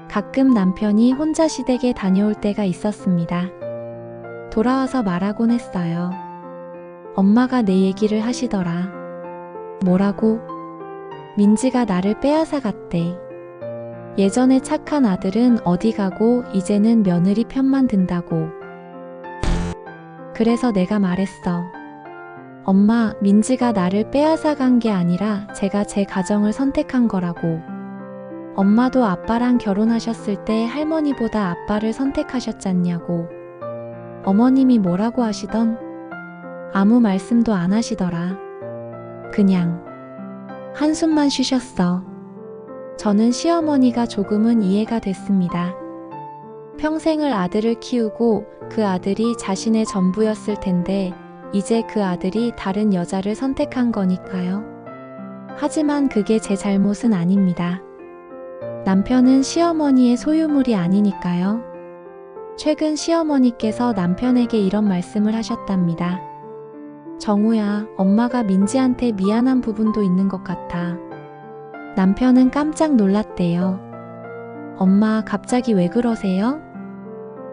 가끔 남편이 혼자 시댁에 다녀올 때가 있었습니다. 돌아와서 말하곤 했어요. 엄마가 내 얘기를 하시더라. 뭐라고? 민지가 나를 빼앗아 갔대. 예전에 착한 아들은 어디 가고 이제는 며느리 편만 든다고. 그래서 내가 말했어. 엄마, 민지가 나를 빼앗아 간 게 아니라 제가 제 가정을 선택한 거라고. 엄마도 아빠랑 결혼하셨을 때 할머니보다 아빠를 선택하셨잖냐고. 어머님이 뭐라고 하시던? 아무 말씀도 안 하시더라. 그냥 한숨만 쉬셨어. 저는 시어머니가 조금은 이해가 됐습니다. 평생을 아들을 키우고 그 아들이 자신의 전부였을 텐데 이제 그 아들이 다른 여자를 선택한 거니까요. 하지만 그게 제 잘못은 아닙니다. 남편은 시어머니의 소유물이 아니니까요. 최근 시어머니께서 남편에게 이런 말씀을 하셨답니다. 정우야, 엄마가 민지한테 미안한 부분도 있는 것 같아. 남편은 깜짝 놀랐대요. 엄마, 갑자기 왜 그러세요?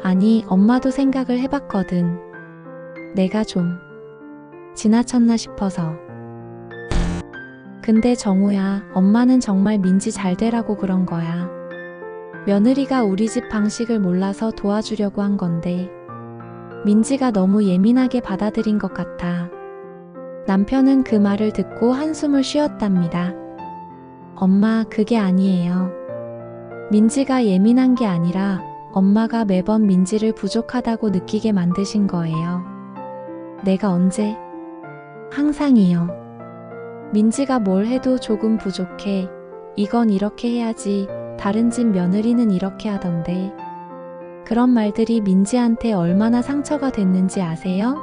아니, 엄마도 생각을 해봤거든. 내가 좀 지나쳤나 싶어서. 근데 정우야, 엄마는 정말 민지 잘 되라고 그런 거야. 며느리가 우리 집 방식을 몰라서 도와주려고 한 건데 민지가 너무 예민하게 받아들인 것 같아. 남편은 그 말을 듣고 한숨을 쉬었답니다. 엄마, 그게 아니에요. 민지가 예민한 게 아니라 엄마가 매번 민지를 부족하다고 느끼게 만드신 거예요. 내가 언제? 항상이요. 민지가 뭘 해도 조금 부족해. 이건 이렇게 해야지. 다른 집 며느리는 이렇게 하던데. 그런 말들이 민지한테 얼마나 상처가 됐는지 아세요?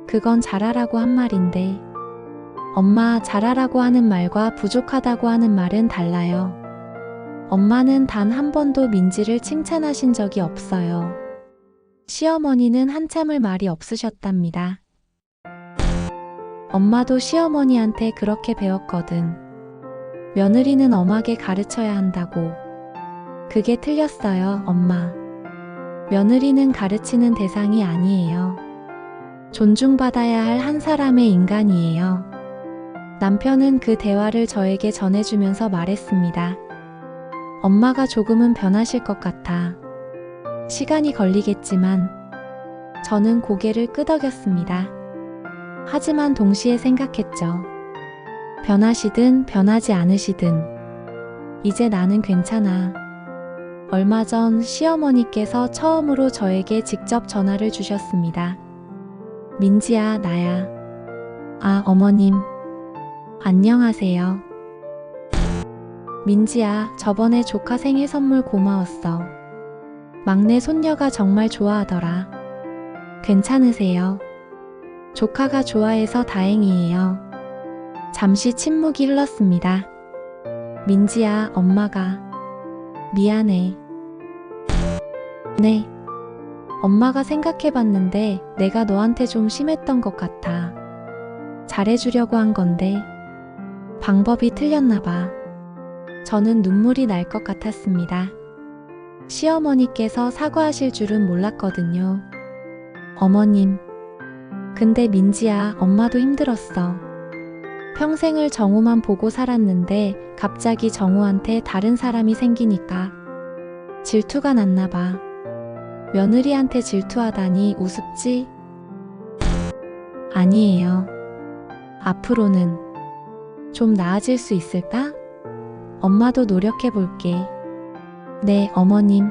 그건 잘하라고 한 말인데. 엄마, 잘하라고 하는 말과 부족하다고 하는 말은 달라요. 엄마는 단 한 번도 민지를 칭찬하신 적이 없어요. 시어머니는 한참을 말이 없으셨답니다. 엄마도 시어머니한테 그렇게 배웠거든. 며느리는 엄하게 가르쳐야 한다고. 그게 틀렸어요, 엄마. 며느리는 가르치는 대상이 아니에요. 존중받아야 할 한 사람의 인간이에요. 남편은 그 대화를 저에게 전해주면서 말했습니다. 엄마가 조금은 변하실 것 같아. 시간이 걸리겠지만. 저는 고개를 끄덕였습니다. 하지만 동시에 생각했죠. 변하시든 변하지 않으시든 이제 나는 괜찮아. 얼마 전 시어머니께서 처음으로 저에게 직접 전화를 주셨습니다. 민지야, 나야. 아, 어머님. 안녕하세요. 민지야, 저번에 조카 생일 선물 고마웠어. 막내 손녀가 정말 좋아하더라. 괜찮으세요? 조카가 좋아해서 다행이에요. 잠시 침묵이 흘렀습니다. 민지야, 엄마가. 미안해. 네. 엄마가 생각해봤는데 내가 너한테 좀 심했던 것 같아. 잘해주려고 한 건데 방법이 틀렸나봐. 저는 눈물이 날 것 같았습니다. 시어머니께서 사과하실 줄은 몰랐거든요. 어머님. 근데 민지야, 엄마도 힘들었어. 평생을 정우만 보고 살았는데 갑자기 정우한테 다른 사람이 생기니까 질투가 났나 봐. 며느리한테 질투하다니 우습지? 아니에요. 앞으로는 좀 나아질 수 있을까? 엄마도 노력해 볼게. 네, 어머님.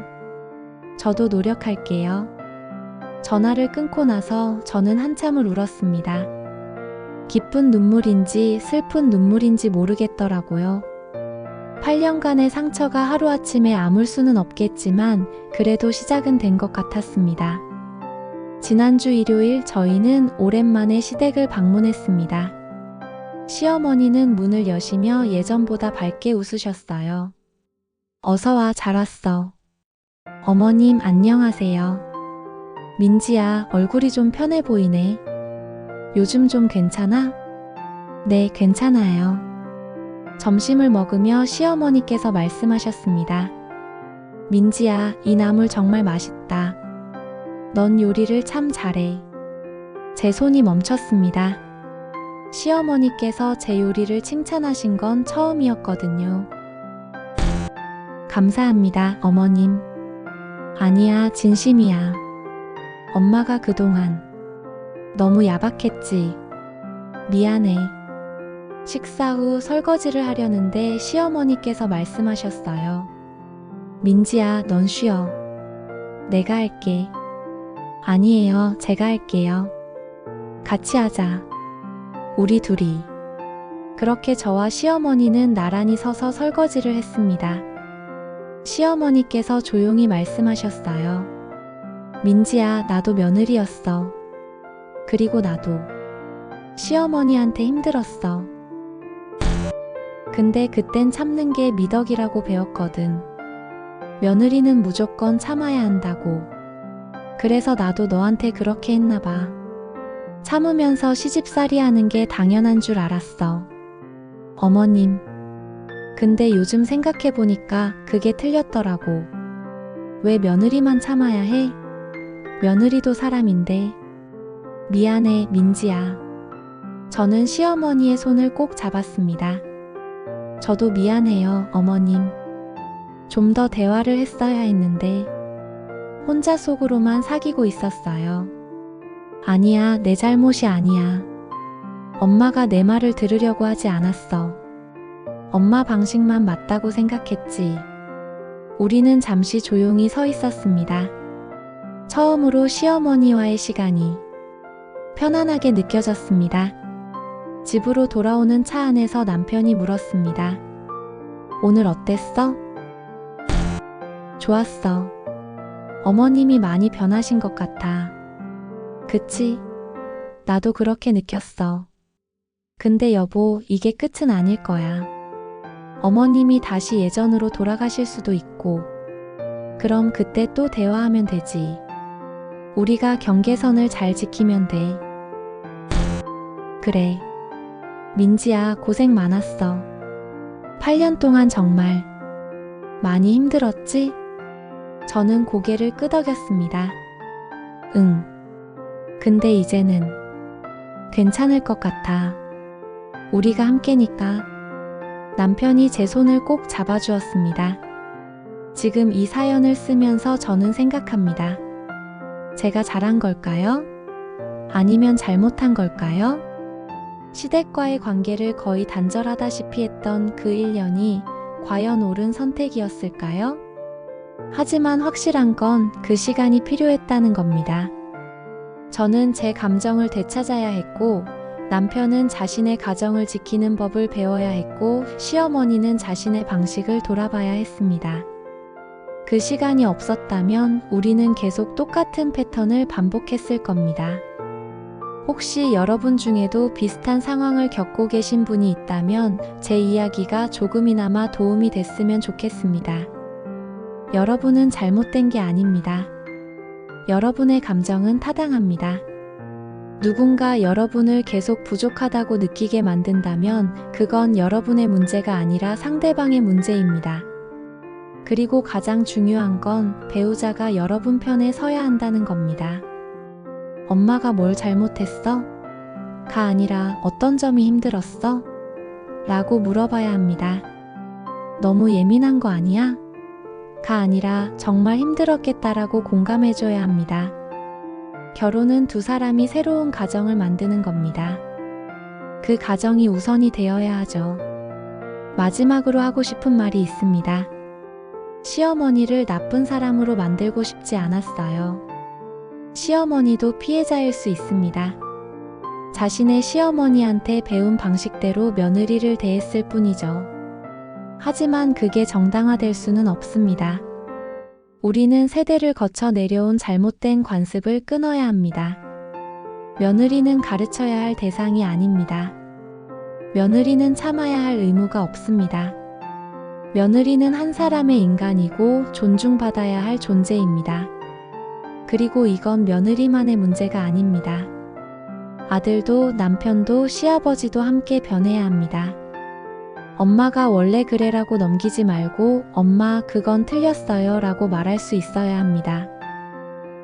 저도 노력할게요. 전화를 끊고 나서 저는 한참을 울었습니다. 기쁜 눈물인지 슬픈 눈물인지 모르겠더라고요. 8년간의 상처가 하루아침에 아물 수는 없겠지만 그래도 시작은 된 것 같았습니다. 지난주 일요일 저희는 오랜만에 시댁을 방문했습니다. 시어머니는 문을 여시며 예전보다 밝게 웃으셨어요. 어서 와, 잘 왔어. 어머님 안녕하세요. 민지야, 얼굴이 좀 편해 보이네. 요즘 좀 괜찮아? 네, 괜찮아요. 점심을 먹으며 시어머니께서 말씀하셨습니다. 민지야, 이 나물 정말 맛있다. 넌 요리를 참 잘해. 제 손이 멈췄습니다. 시어머니께서 제 요리를 칭찬하신 건 처음이었거든요. 감사합니다, 어머님. 아니야, 진심이야. 엄마가 그동안 너무 야박했지. 미안해. 식사 후 설거지를 하려는데 시어머니께서 말씀하셨어요. 민지야, 넌 쉬어. 내가 할게. 아니에요, 제가 할게요. 같이 하자. 우리 둘이. 그렇게 저와 시어머니는 나란히 서서 설거지를 했습니다. 시어머니께서 조용히 말씀하셨어요. 민지야, 나도 며느리였어. 그리고 나도 시어머니한테 힘들었어. 근데 그땐 참는 게 미덕이라고 배웠거든. 며느리는 무조건 참아야 한다고. 그래서 나도 너한테 그렇게 했나 봐. 참으면서 시집살이 하는 게 당연한 줄 알았어. 어머님. 근데 요즘 생각해보니까 그게 틀렸더라고. 왜 며느리만 참아야 해? 며느리도 사람인데. 미안해, 민지야. 저는 시어머니의 손을 꼭 잡았습니다. 저도 미안해요, 어머님. 좀 더 대화를 했어야 했는데 혼자 속으로만 사귀고 있었어요. 아니야, 내 잘못이 아니야. 엄마가 내 말을 들으려고 하지 않았어. 엄마 방식만 맞다고 생각했지. 우리는 잠시 조용히 서 있었습니다. 처음으로 시어머니와의 시간이 편안하게 느껴졌습니다. 집으로 돌아오는 차 안에서 남편이 물었습니다. 오늘 어땠어? 좋았어. 어머님이 많이 변하신 것 같아. 그치? 나도 그렇게 느꼈어. 근데 여보, 이게 끝은 아닐 거야. 어머님이 다시 예전으로 돌아가실 수도 있고, 그럼 그때 또 대화하면 되지. 우리가 경계선을 잘 지키면 돼. 그래. 민지야, 고생 많았어. 8년 동안 정말 많이 힘들었지? 저는 고개를 끄덕였습니다. 응. 근데 이제는 괜찮을 것 같아. 우리가 함께니까. 남편이 제 손을 꼭 잡아주었습니다. 지금 이 사연을 쓰면서 저는 생각합니다. 제가 잘한 걸까요? 아니면 잘못한 걸까요? 시댁과의 관계를 거의 단절하다시피 했던 그 1년이 과연 옳은 선택이었을까요? 하지만 확실한 건 그 시간이 필요했다는 겁니다. 저는 제 감정을 되찾아야 했고, 남편은 자신의 가정을 지키는 법을 배워야 했고, 시어머니는 자신의 방식을 돌아봐야 했습니다. 그 시간이 없었다면 우리는 계속 똑같은 패턴을 반복했을 겁니다. 혹시 여러분 중에도 비슷한 상황을 겪고 계신 분이 있다면 제 이야기가 조금이나마 도움이 됐으면 좋겠습니다. 여러분은 잘못된 게 아닙니다. 여러분의 감정은 타당합니다. 누군가 여러분을 계속 부족하다고 느끼게 만든다면 그건 여러분의 문제가 아니라 상대방의 문제입니다. 그리고 가장 중요한 건 배우자가 여러분 편에 서야 한다는 겁니다. 엄마가 뭘 잘못했어? 가 아니라 어떤 점이 힘들었어? 라고 물어봐야 합니다. 너무 예민한 거 아니야? 가 아니라 정말 힘들었겠다라고 공감해줘야 합니다. 결혼은 두 사람이 새로운 가정을 만드는 겁니다. 그 가정이 우선이 되어야 하죠. 마지막으로 하고 싶은 말이 있습니다. 시어머니를 나쁜 사람으로 만들고 싶지 않았어요. 시어머니도 피해자일 수 있습니다. 자신의 시어머니한테 배운 방식대로 며느리를 대했을 뿐이죠. 하지만 그게 정당화될 수는 없습니다. 우리는 세대를 거쳐 내려온 잘못된 관습을 끊어야 합니다. 며느리는 가르쳐야 할 대상이 아닙니다. 며느리는 참아야 할 의무가 없습니다. 며느리는 한 사람의 인간이고 존중받아야 할 존재입니다. 그리고 이건 며느리만의 문제가 아닙니다. 아들도 남편도 시아버지도 함께 변해야 합니다. 엄마가 원래 그래라고 넘기지 말고 엄마 그건 틀렸어요 라고 말할 수 있어야 합니다.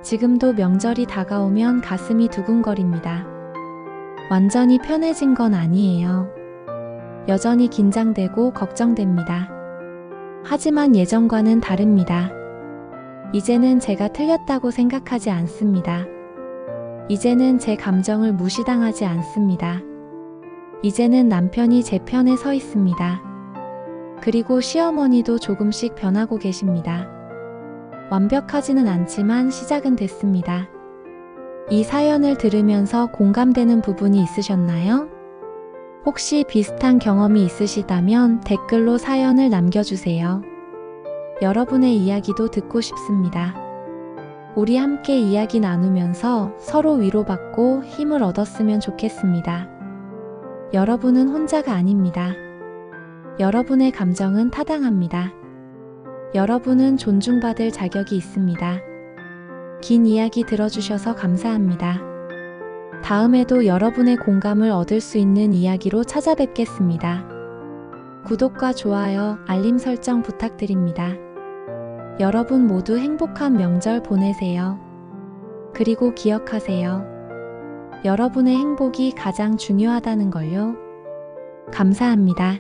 지금도 명절이 다가오면 가슴이 두근거립니다. 완전히 편해진 건 아니에요. 여전히 긴장되고 걱정됩니다. 하지만 예전과는 다릅니다. 이제는 제가 틀렸다고 생각하지 않습니다. 이제는 제 감정을 무시당하지 않습니다. 이제는 남편이 제 편에 서 있습니다. 그리고 시어머니도 조금씩 변하고 계십니다. 완벽하지는 않지만 시작은 됐습니다. 이 사연을 들으면서 공감되는 부분이 있으셨나요? 혹시 비슷한 경험이 있으시다면 댓글로 사연을 남겨주세요. 여러분의 이야기도 듣고 싶습니다. 우리 함께 이야기 나누면서 서로 위로받고 힘을 얻었으면 좋겠습니다. 여러분은 혼자가 아닙니다. 여러분의 감정은 타당합니다. 여러분은 존중받을 자격이 있습니다. 긴 이야기 들어주셔서 감사합니다. 다음에도 여러분의 공감을 얻을 수 있는 이야기로 찾아뵙겠습니다. 구독과 좋아요, 알림 설정 부탁드립니다. 여러분 모두 행복한 명절 보내세요. 그리고 기억하세요. 여러분의 행복이 가장 중요하다는 걸요. 감사합니다.